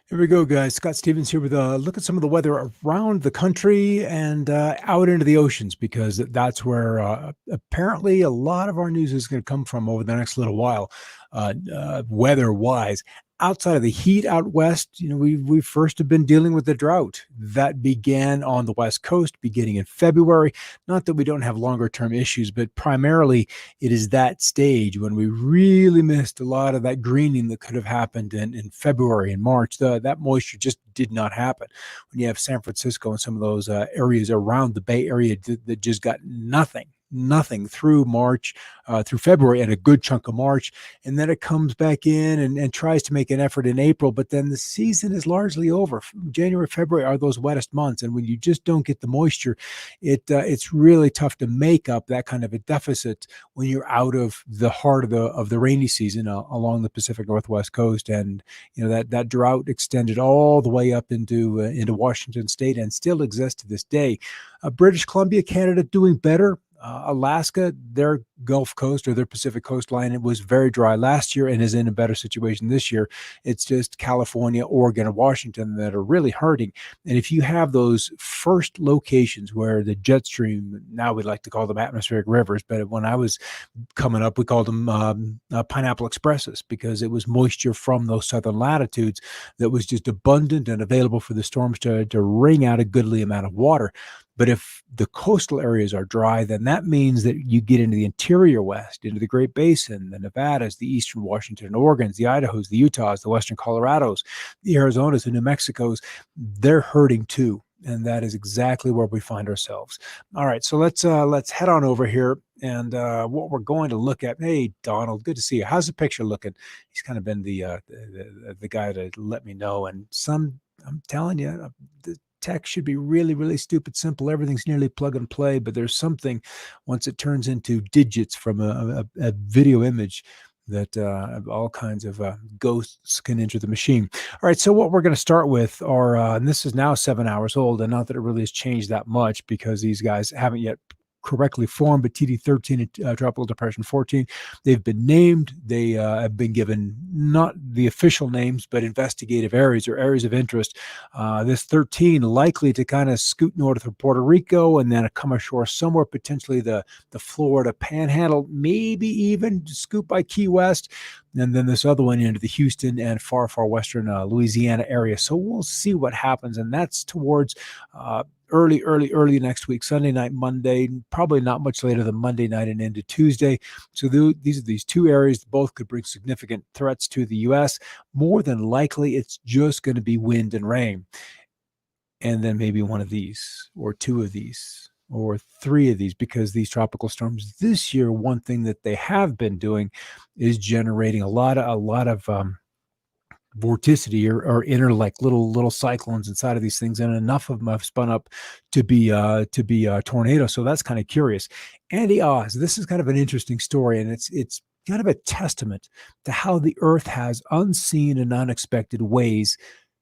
Here we go, guys. Scott Stevens here with a look at some of the weather around the country and out into the oceans, because that's where apparently a lot of our news is going to come from over the next little while, weather-wise. Outside of the heat out west, we first have been dealing with the drought that began on the West Coast beginning in February. Not that we don't have longer-term issues, but primarily it is that stage when we really missed a lot of that greening that could have happened in February and March. That moisture just did not happen. When you have San Francisco and some of those areas around the Bay Area that just got nothing through March, through February, and a good chunk of March. And then it comes back in and tries to make an effort in April, but then the season is largely over. January, February are those wettest months. And when you just don't get the moisture, it's really tough to make up that kind of a deficit when you're out of the heart of the rainy season along the Pacific Northwest coast. And that drought extended all the way up into Washington State and still exists to this day. British Columbia, Canada, doing better. Alaska, their Gulf Coast or their Pacific coastline, it was very dry last year and is in a better situation this year. It's just California, Oregon, and Washington that are really hurting. And if you have those first locations where the jet stream, now we like to call them atmospheric rivers, but when I was coming up, we called them pineapple expresses, because it was moisture from those southern latitudes that was just abundant and available for the storms to wring out a goodly amount of water. But if the coastal areas are dry, then that means that you get into the interior west, into the Great Basin, the Nevadas, the eastern Washington and Oregons, the Idahos, the Utahs, the western Colorados, the Arizonas, the New Mexicos. They're hurting too. And that is exactly where we find ourselves. All right, so let's head on over here. And what we're going to look at. Hey, Donald, good to see you. How's the picture looking? He's kind of been the guy to let me know. And I'm telling you, the tech should be really, really stupid simple. Everything's nearly plug and play, but there's something once it turns into digits from a video image that all kinds of ghosts can enter the machine. All right, so what we're going to start with are, and this is now 7 hours old, and not that it really has changed that much because these guys haven't yet correctly formed, but TD13 and Tropical Depression 14, they've been named. They have been given not the official names, but investigative areas or areas of interest. This 13 likely to kind of scoot north of Puerto Rico and then come ashore somewhere, potentially the Florida Panhandle, maybe even scoop by Key West. And then this other one into the Houston and far western Louisiana area. So we'll see what happens. And that's towards early next week, Sunday night, Monday, probably not much later than Monday night and into Tuesday. So these are these two areas. Both could bring significant threats to the U.S. More than likely, it's just going to be wind and rain. And then maybe one of these or two of these or three of these, because these tropical storms this year, one thing that they have been doing is generating a lot of vorticity or inner like little cyclones inside of these things, and enough of them have spun up to be tornadoes. So that's kind of curious. Andy Oz, this is kind of an interesting story, and it's kind of a testament to how the earth has unseen and unexpected ways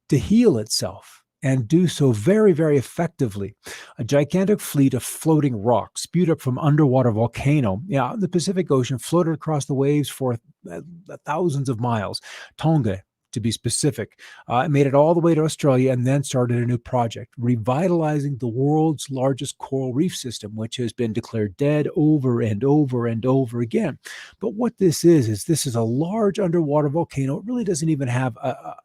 to heal itself, and do so very, very effectively. A gigantic fleet of floating rocks spewed up from underwater volcano in the Pacific Ocean, floated across the waves for thousands of miles. Tonga, to be specific, made it all the way to Australia and then started a new project, revitalizing the world's largest coral reef system, which has been declared dead over and over and over again. But what this is a large underwater volcano. It really doesn't even have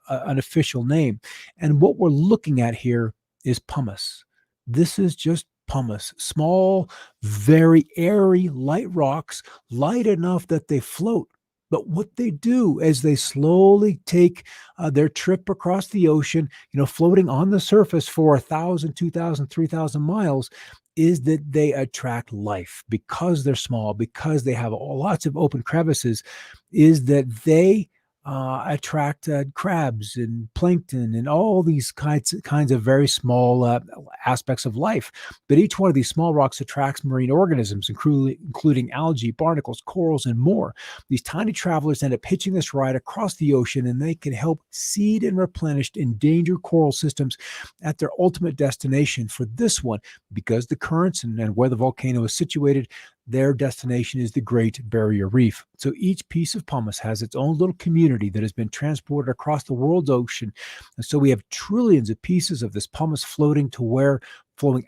an official name. And what we're looking at here is pumice. This is just pumice, small, very airy, light rocks, light enough that they float. But what they do as they slowly take their trip across the ocean, floating on the surface for 1,000, 2,000, 3,000 miles, is that they attract life because they're small, because they have lots of open crevices, is that they attract crabs and plankton and all these kinds of very small aspects of life. But each one of these small rocks attracts marine organisms, including algae, barnacles, corals, and more. These tiny travelers end up hitching this ride across the ocean, and they can help seed and replenish endangered coral systems at their ultimate destination. For this one, because the currents and where the volcano is situated, their destination is the Great Barrier Reef. So each piece of pumice has its own little community that has been transported across the world's ocean. And so we have trillions of pieces of this pumice flowing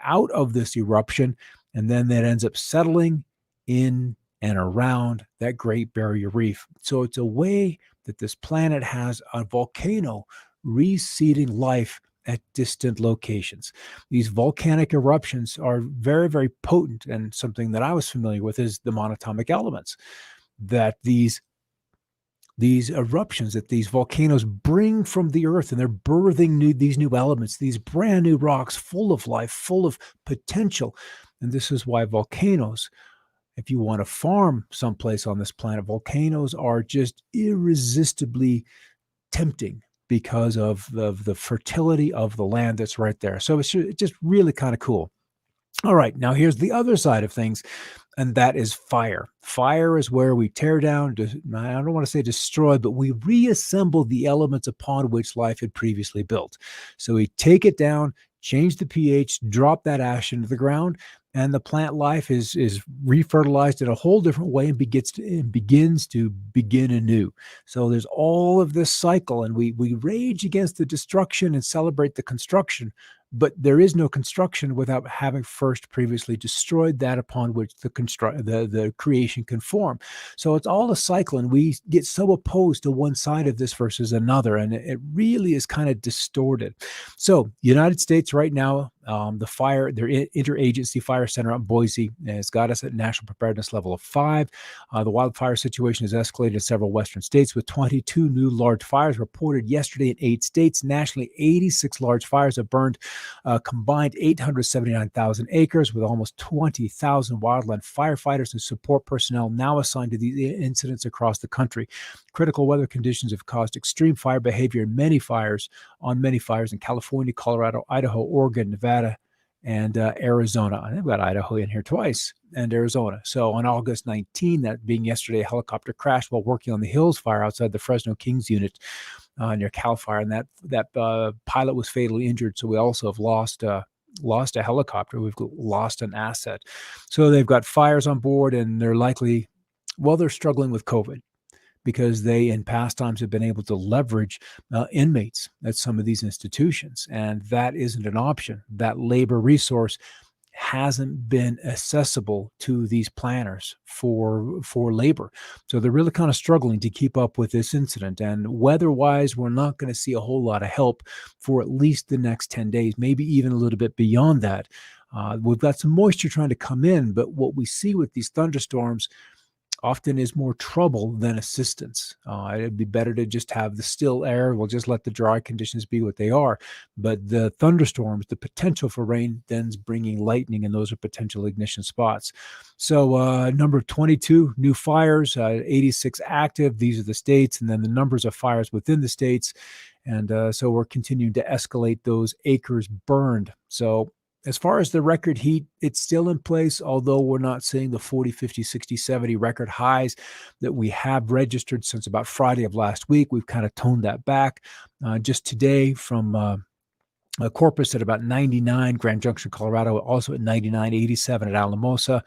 out of this eruption, and then that ends up settling in and around that Great Barrier Reef. So it's a way that this planet has a volcano reseeding life at distant locations. These volcanic eruptions are very, very potent, and something that I was familiar with is the monatomic elements that these eruptions, that these volcanoes bring from the earth, and they're birthing these new elements, these brand new rocks full of life, full of potential. And this is why volcanoes, if you want to farm someplace on this planet, volcanoes are just irresistibly tempting because of the fertility of the land that's right there. So it's just really kind of cool. All right, now here's the other side of things, and that is fire. Fire is where we tear down, I don't want to say destroy, but we reassemble the elements upon which life had previously built. So we take it down, change the pH, drop that ash into the ground, and the plant life is refertilized in a whole different way and begins to begin anew. So there's all of this cycle, and we rage against the destruction and celebrate the construction. But there is no construction without having first previously destroyed that upon which the creation can form. So it's all a cycle, and we get so opposed to one side of this versus another, and it really is kind of distorted. So United States right now, their interagency fire center out in Boise has got us at National Preparedness Level of 5. The wildfire situation has escalated in several western states, with 22 new large fires reported yesterday in 8 states. Nationally, 86 large fires have burned combined 879,000 acres, with almost 20,000 wildland firefighters and support personnel now assigned to these incidents across the country. Critical weather conditions have caused extreme fire behavior in many fires in California, Colorado, Idaho, Oregon, Nevada, and Arizona. I've got Idaho in here twice, and Arizona. So on August 19, that being yesterday, a helicopter crashed while working on the Hills Fire outside the Fresno Kings unit near Cal Fire, and that pilot was fatally injured. So we also have lost a helicopter. We've lost an asset. So they've got fires on board, and they're struggling with COVID, because they in past times have been able to leverage inmates at some of these institutions, and that isn't an option. That labor resource hasn't been accessible to these planners for labor. So they're really kind of struggling to keep up with this incident. And weather-wise, we're not going to see a whole lot of help for at least the next 10 days, maybe even a little bit beyond that. We've got some moisture trying to come in, but what we see with these thunderstorms often is more trouble than assistance. It'd be better to just have the still air. We'll just let the dry conditions be what they are. But the thunderstorms, the potential for rain, then's bringing lightning, and those are potential ignition spots. So number 22 new fires, 86 active. These are the states, and then the numbers of fires within the states. And so we're continuing to escalate those acres burned. So as far as the record heat, it's still in place, although we're not seeing the 40, 50, 60, 70 record highs that we have registered since about Friday of last week. We've kind of toned that back. Just today from Corpus at about 99, Grand Junction, Colorado, also at 99, 87 at Alamosa.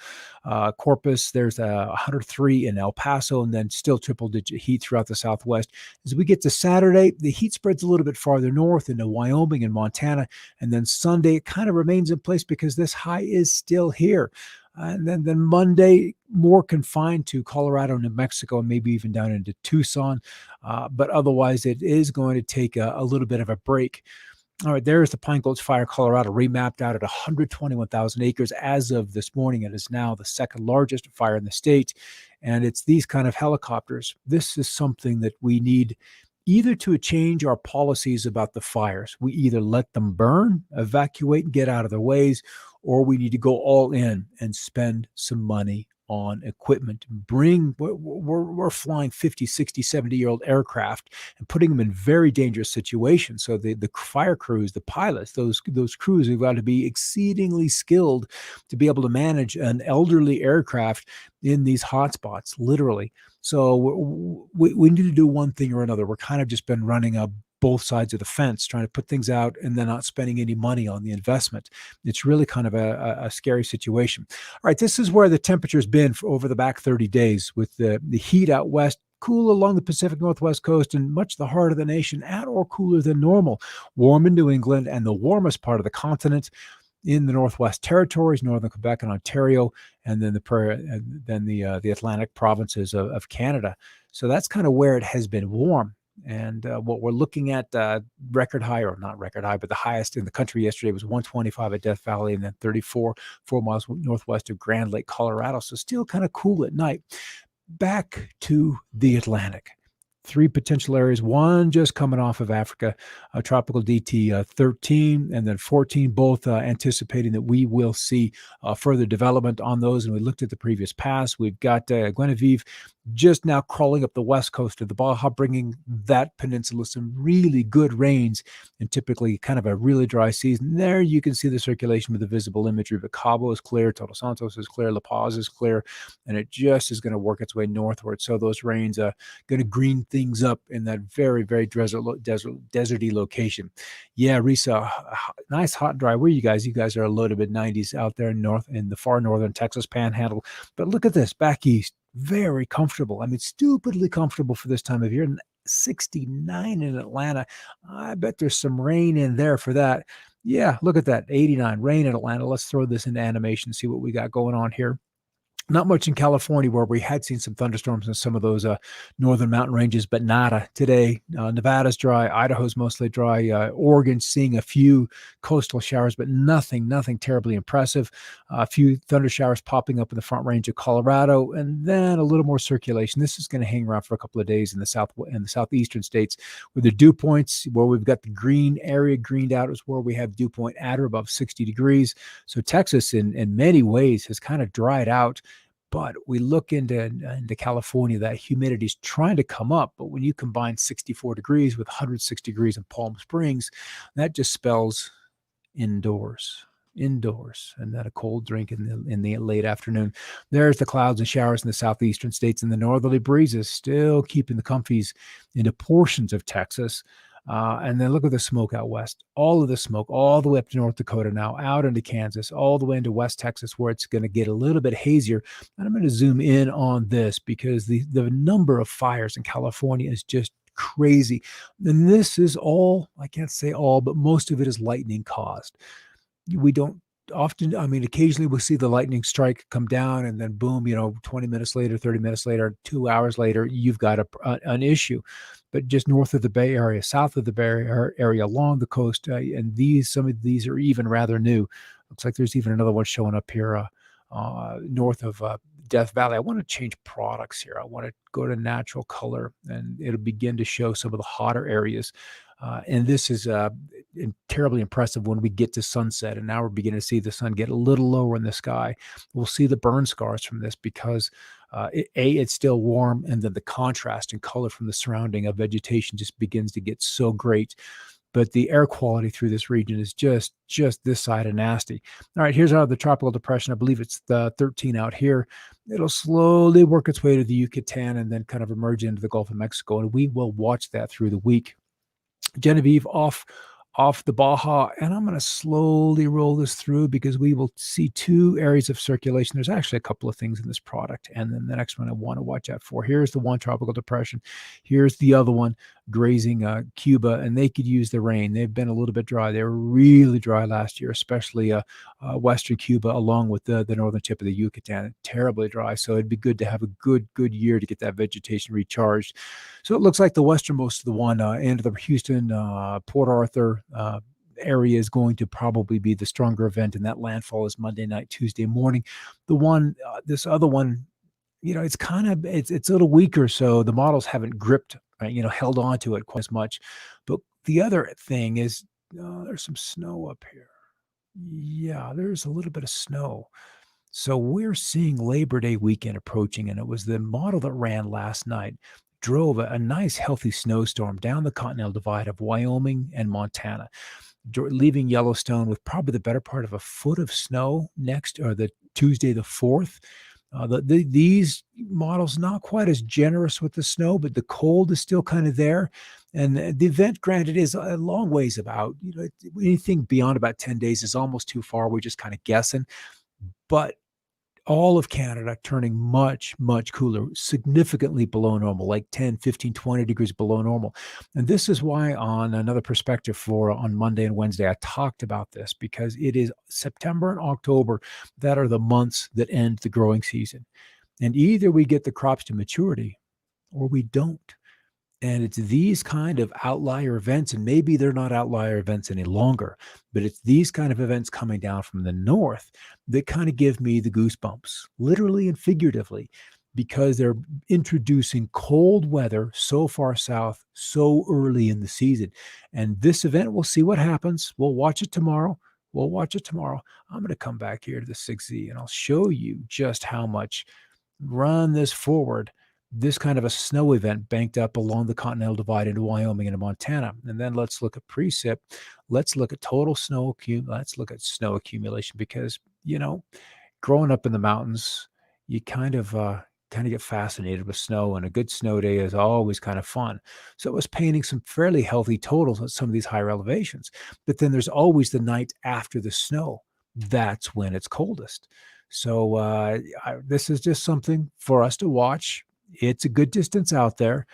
Corpus, there's 103 in El Paso, and then still triple-digit heat throughout the Southwest. As we get to Saturday, the heat spreads a little bit farther north into Wyoming and Montana, and then Sunday, it kind of remains in place because this high is still here. And then Monday, more confined to Colorado, New Mexico, and maybe even down into Tucson. But otherwise, it is going to take a little bit of a break. All right, there's the Pine Gulch Fire, Colorado, remapped out at 121,000 acres as of this morning. It is now the second largest fire in the state. And it's these kind of helicopters. This is something that we need either to change our policies about the fires. We either let them burn, evacuate, and get out of their ways, or we need to go all in and spend some money on equipment. We're flying 50, 60, 70-year-old aircraft and putting them in very dangerous situations. So the fire crews, the pilots, those crews have got to be exceedingly skilled to be able to manage an elderly aircraft in these hotspots, literally. So we need to do one thing or another. We're kind of just been running a both sides of the fence, trying to put things out and then not spending any money on the investment. It's really kind of a scary situation. All right, this is where the temperature's been for over the back 30 days with the heat out west, cool along the Pacific Northwest coast and much the heart of the nation, at or cooler than normal. Warm in New England and the warmest part of the continent in the Northwest Territories, northern Quebec and Ontario, and then the Atlantic provinces of Canada. So that's kind of where it has been warm. And what we're looking at, record high, or not record high, but the highest in the country yesterday was 125 at Death Valley, and then 34 4 miles northwest of Grand Lake, Colorado. So still kind of cool at night. Back to the Atlantic. 3 potential areas, one just coming off of Africa, tropical DT 13 and then 14, both anticipating that we will see further development on those. And we looked at the previous pass. We've got Guinevere just now crawling up the west coast of the Baja, bringing that peninsula some really good rains and typically kind of a really dry season. There you can see the circulation with the visible imagery, but Cabo is clear, Todos Santos is clear, La Paz is clear, and it just is going to work its way northward. So those rains are going to green things up in that very, very deserty location. Yeah, Risa, nice hot and dry. Where are you guys? You guys are a low to mid-90s out there in the far northern Texas panhandle. But look at this, back east. Very comfortable. I mean, stupidly comfortable for this time of year. 69 in Atlanta. I bet there's some rain in there for that. Yeah, look at that. 89 rain in Atlanta. Let's throw this into animation, see what we got going on here. Not much in California, where we had seen some thunderstorms in some of those northern mountain ranges, but nada today. Nevada's dry. Idaho's mostly dry. Oregon seeing a few coastal showers, but nothing terribly impressive. A few thunder showers popping up in the front range of Colorado, and then a little more circulation. This is going to hang around for a couple of days in the southeastern states, with the dew points where we've got the green area greened out is where we have dew point at or above 60 degrees. So Texas, in many ways, has kind of dried out. But we look into California, that humidity is trying to come up. But when you combine 64 degrees with 106 degrees in Palm Springs, that just spells indoors, and then a cold drink in the late afternoon. There's the clouds and showers in the southeastern states, and the northerly breezes still keeping the comfies into portions of Texas. And then look at the smoke out west. All of the smoke, all the way up to North Dakota now, out into Kansas, all the way into West Texas, where it's going to get a little bit hazier. And I'm going to zoom in on this because the number of fires in California is just crazy. And this is all, I can't say all, but most of it is lightning caused. We don't often, I mean, occasionally we'll see the lightning strike come down and then boom, 20 minutes later, 30 minutes later, 2 hours later, you've got an issue. But just north of the Bay Area, south of the Bay Area, along the coast, and some of these are even rather new. Looks like there's even another one showing up here north of Death Valley. I want to change products here. I want to go to natural color, and it'll begin to show some of the hotter areas. And this is terribly impressive when we get to sunset. And now we're beginning to see the sun get a little lower in the sky. We'll see the burn scars from this because it's still warm, and then the contrast in color from the surrounding of vegetation just begins to get so great. But the air quality through this region is just this side of nasty. All right, here's the tropical depression. I believe it's the 13 out here. It'll slowly work its way to the Yucatan and then kind of emerge into the Gulf of Mexico. And we will watch that through the week. Genevieve off the Baja, and I'm going to slowly roll this through because we will see 2 areas of circulation. There's actually a couple of things in this product, and then the next one I want to watch out for. Here's the one tropical depression. Here's the other one grazing Cuba, and they could use the rain. They've been a little bit dry. They were really dry last year, especially western Cuba along with the northern tip of the Yucatan. Terribly dry, so it'd be good to have a good year to get that vegetation recharged. So it looks like the westernmost of the one end of the Houston, Port Arthur area is going to probably be the stronger event, and that landfall is Monday night, Tuesday morning. The one, this other one, it's a little weaker, so the models haven't gripped, held on to it quite as much. But the other thing is there's some snow up here. Yeah, there's a little bit of snow. So we're seeing Labor Day weekend approaching, and it was the model that ran last night drove a nice healthy snowstorm down the Continental Divide of Wyoming and Montana, leaving Yellowstone with probably the better part of a foot of snow next, or the Tuesday the 4th. These models not quite as generous with the snow, but the cold is still kind of there. And the event, granted, is a long ways about. Anything beyond about 10 days is almost too far. We're just kind of guessing. But all of Canada turning much, much cooler, significantly below normal, like 10, 15, 20 degrees below normal. And this is why on Another Perspective for on Monday and Wednesday, I talked about this, because it is September and October that are the months that end the growing season. And either we get the crops to maturity or we don't. And it's these kind of outlier events, and maybe they're not outlier events any longer, but it's these kind of events coming down from the north that kind of give me the goosebumps, literally and figuratively, because they're introducing cold weather so far south so early in the season. And this event, we'll see what happens. We'll watch it tomorrow. We'll watch it tomorrow. I'm going to come back here to the 6Z and I'll show you just how much, run this forward, this kind of a snow event banked up along the Continental Divide into Wyoming and Montana. And then let's look at precip. Let's look at total snow let's look at snow accumulation, because growing up in the mountains, you kind of get fascinated with snow, and a good snow day is always kind of fun. So it was painting some fairly healthy totals at some of these higher elevations. But then there's always the night after the snow. That's when it's coldest. So this is just something for us to watch. It's a good distance out there,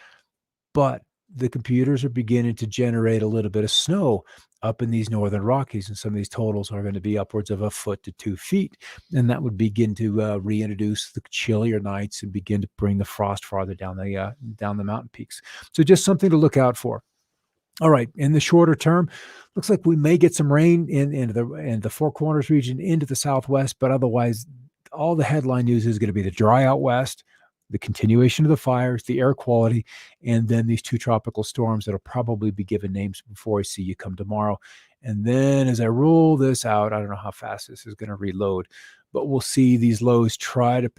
but the computers are beginning to generate a little bit of snow up in these northern Rockies, and some of these totals are going to be upwards of a foot to 2 feet, and that would begin to reintroduce the chillier nights and begin to bring the frost farther down the mountain peaks. So just something to look out for. All right, in the shorter term, looks like we may get some rain in the Four Corners region into the southwest, but otherwise, all the headline news is going to be the dry out west, the continuation of the fires, the air quality, and then these two tropical storms that'll probably be given names before I see you come tomorrow. And then as I roll this out, I don't know how fast this is going to reload, but we'll see these lows try to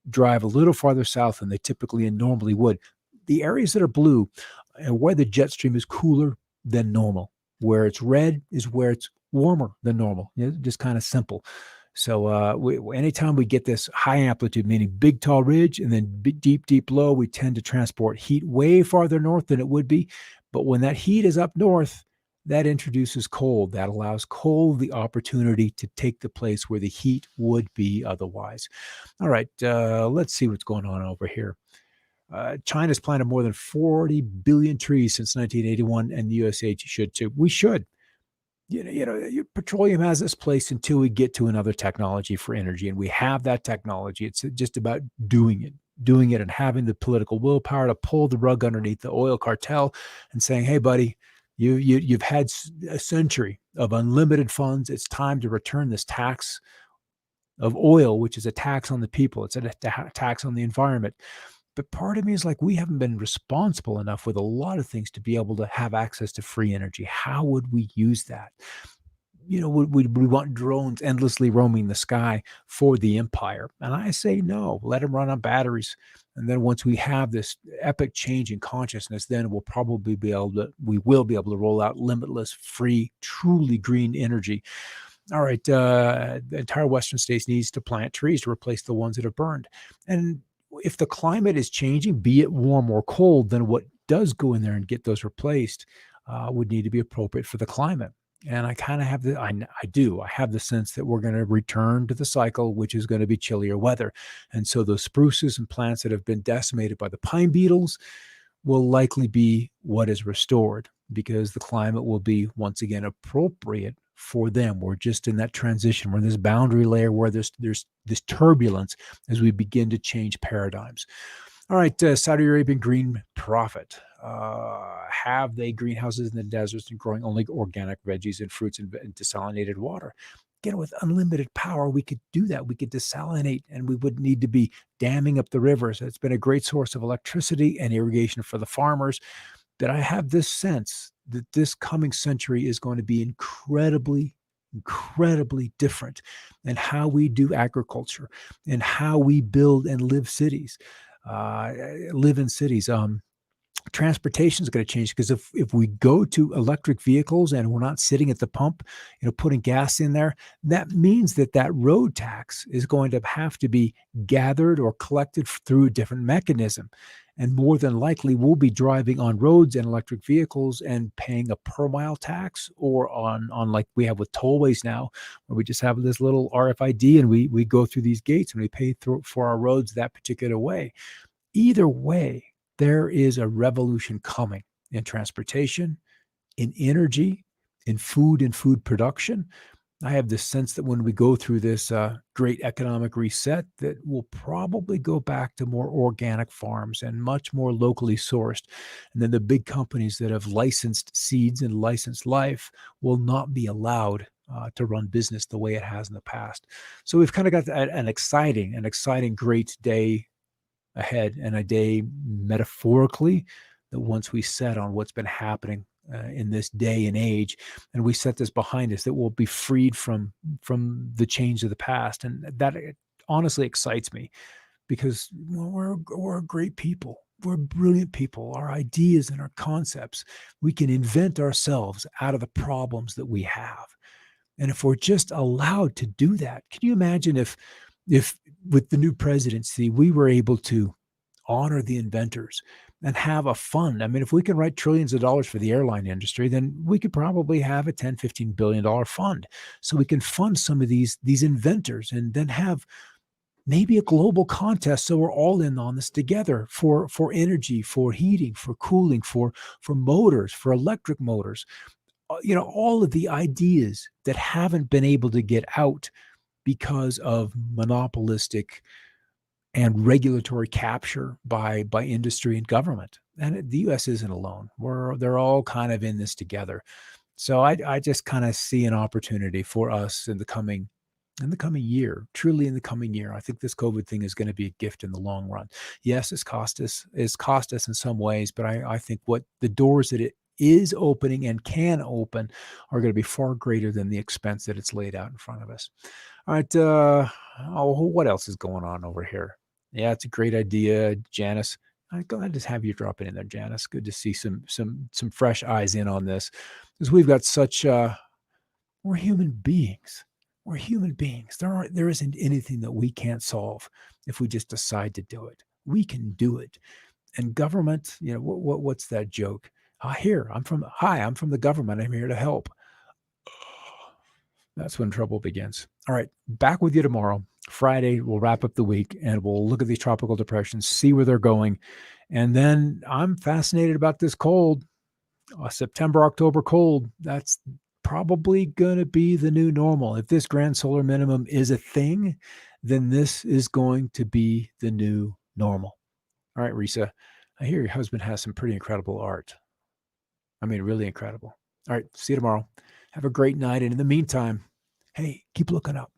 drive a little farther south than they typically and normally would. The areas that are blue and where the jet stream is cooler than normal, where it's red is where it's warmer than normal. Just kind of simple. So anytime we get this high amplitude, meaning big, tall ridge, and then deep, deep low, we tend to transport heat way farther north than it would be. But when that heat is up north, that introduces cold. That allows cold the opportunity to take the place where the heat would be otherwise. All right, let's see what's going on over here. China's planted more than 40 billion trees since 1981, and the USA should too. We should. Petroleum has this place until we get to another technology for energy, and we have that technology. It's just about doing it and having the political willpower to pull the rug underneath the oil cartel and saying, hey, buddy, you've had a century of unlimited funds. It's time to return this tax of oil, which is a tax on the people. It's a tax on the environment. But part of me is like, we haven't been responsible enough with a lot of things to be able to have access to free energy. How would we use that? Would we want drones endlessly roaming the sky for the empire? And I say no, let them run on batteries. And then once we have this epic change in consciousness, then we will be able to roll out limitless, free, truly green energy. All right, the entire Western states needs to plant trees to replace the ones that have burned. And if the climate is changing, be it warm or cold, then what does go in there and get those replaced would need to be appropriate for the climate. And I kind of have I have the sense that we're going to return to the cycle, which is going to be chillier weather. And so those spruces and plants that have been decimated by the pine beetles will likely be what is restored, because the climate will be once again appropriate for them. We're just in that transition. We're in this boundary layer where there's this turbulence as we begin to change paradigms. All right, Saudi Arabian green prophet. Have they greenhouses in the deserts and growing only organic veggies and fruits and desalinated water? Again, with unlimited power, we could do that. We could desalinate, and we wouldn't need to be damming up the rivers. It's been a great source of electricity and irrigation for the farmers. But I have this sense that this coming century is going to be incredibly, incredibly different in how we do agriculture and how we build and live in cities. Transportation is going to change because if we go to electric vehicles and we're not sitting at the pump, putting gas in there, that means that road tax is going to have to be gathered or collected through a different mechanism. And more than likely, we'll be driving on roads and electric vehicles and paying a per mile tax, or on like we have with tollways now, where we just have this little RFID and we go through these gates and we pay for our roads that particular way. Either way, there is a revolution coming in transportation, in energy, in food and food production. I have this sense that when we go through this great economic reset, that we'll probably go back to more organic farms and much more locally sourced. And then the big companies that have licensed seeds and licensed life will not be allowed to run business the way it has in the past. So we've kind of got an exciting, great day ahead, and a day metaphorically that once we set on what's been happening in this day and age, and we set this behind us, that we'll be freed from the change of the past. And that honestly excites me, because we're great people. We're brilliant people. Our ideas and our concepts, we can invent ourselves out of the problems that we have. And if we're just allowed to do that, can you imagine if with the new presidency, we were able to honor the inventors and have a fund? I mean, if we can write trillions of dollars for the airline industry, then we could probably have a $10-15 billion fund. So we can fund some of these inventors, and then have maybe a global contest, so we're all in on this together, for energy, for heating, for cooling, for motors, for electric motors. All of the ideas that haven't been able to get out because of monopolistic and regulatory capture by industry and government. And the U.S. isn't alone. They're all kind of in this together. So I just kind of see an opportunity for us in the coming year, truly in the coming year. I think this COVID thing is going to be a gift in the long run. Yes, it's cost us in some ways, but I think what the doors that it is opening and can open are going to be far greater than the expense that it's laid out in front of us. All right. What else is going on over here? Yeah, it's a great idea, Janice. Go ahead, just have you drop it in there, Janice. Good to see some fresh eyes in on this, because we've got such. We're human beings. We're human beings. There isn't anything that we can't solve if we just decide to do it. We can do it. And government, what's that joke? I'm from the government. I'm here to help. That's when trouble begins. All right, back with you tomorrow. Friday, we'll wrap up the week and we'll look at these tropical depressions, see where they're going. And then I'm fascinated about this cold, September, October cold. That's probably going to be the new normal. If this grand solar minimum is a thing, then this is going to be the new normal. All right, Risa, I hear your husband has some pretty incredible art. I mean, really incredible. All right, see you tomorrow. Have a great night. And in the meantime, hey, keep looking up.